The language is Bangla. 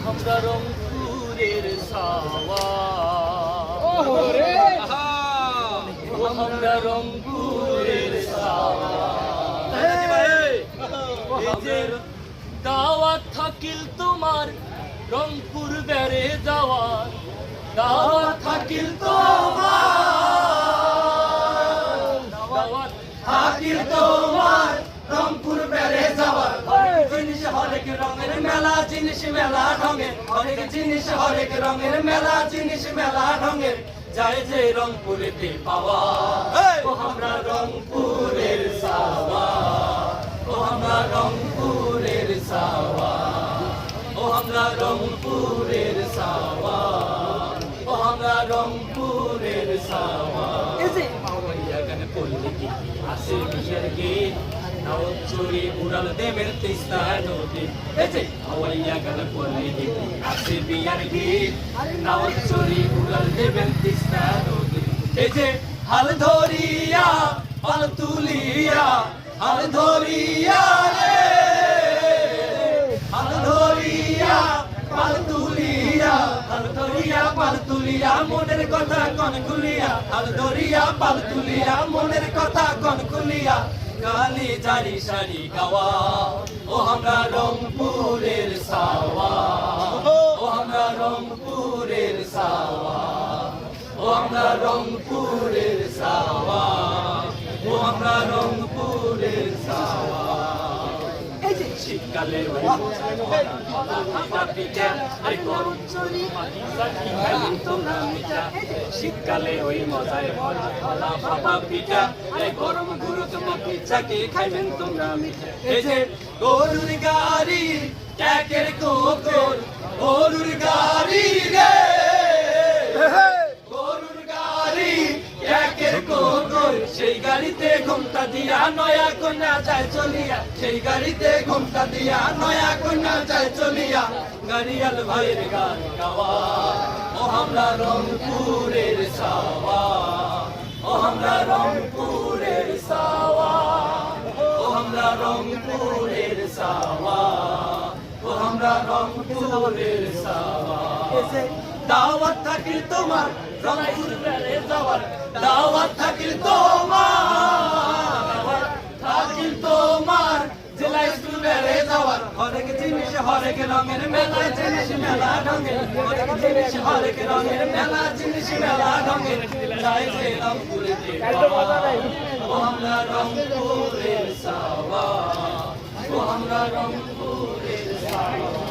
আমরা রংপুরের সাওয়া আমরা রংপুরের সাওয়া দাওয়াত থাকিল তোমার রংপুর বেড়ে যাওয়ার দাওয়াত থাকিল তোমার রংপুর বেড়ে যাওয়ার জিনিস হরেক রঙের মেলা জিনিস মেলা ঢঙের হরেক জিনিস হরেক রঙের মেলা জিনিস মেলা ঢঙের যায় যে রংপুরেতে পাওয়া ও আমরা রংপুরের সাওয়া ও আমরা রংপুরের সাওয়া ও আমরা রংপুরের সাওয়া ও আমরা রংপুরের সাওয়া গান পড়লে কি আসে বিয়ের গীত নাও চুরি উড়াল দেবের তিস্তা নদী এই যে হাওয়াইয়া গান পড়লে কি আসে বিয়ের গীত নাও চুরি উড়াল দেবের তিস্তা নদী এই যে হাল ধরিয়া পাল তুলিয়া হাল ধরিয়া রে হাল ধরিয়া পাল তুলিয়া হাল ধরিয়া পাল তুলিয়া মনের কথা কন খুলিয়া হাল ধরিয়া পাল তুলিয়া মনের কথা কন খুলিয়া গালি জারি সারি গাওয়া ও আমরা রংপুরের সাওয়া ও আমরা রংপুরের সাওয়া ও আমরা রংপুরের সাওয়া ও আমরা রংপুরের সাওয়া শীতকালে ওই শীতকালে ওই মজায় ভরা ভরা বাবা পিঠা গরম গুরু তোমার পিঠাকে খাইবেন তোমরা মিঠা এই যে গরুর গাড়ি ট্যাকের কোকর গরুর গাড়ি রে গরুর গাড়ি ট্যাকের কোকর সেই গাড়িতে ঘুমটা দিয়া নয়া কন্যা যায় চলিয়া সেই গাড়িতে ঘুমটা দিয়া নয়া কন্যা যায় চলিয়া গাড়িয়াল ভাইয়ের গান গাওয়া ও আমরা রংপুরের সাওয়া ও আমরা রংপুরের সাওয়া ও আমরা রংপুরের সাওয়া ও আমরা রংপুরের সাওয়া দাওয়াত থাকিল তোমার রংপুর বেড়ে যাওয়ার দাওয়াত থাকিল তোমার জেলা স্কুল বেড়ে যাওয়ার হরেক জিনিস হরেক রঙের মেলা জিনিস মেলা ঢঙের হরেক জিনিস হরেক রঙের মেলা জিনিস মেলা ঢঙের যায় যে রংপুরেতে ও আমরা রংপুরের সাওয়া ও আমরা রংপুরের সাওয়া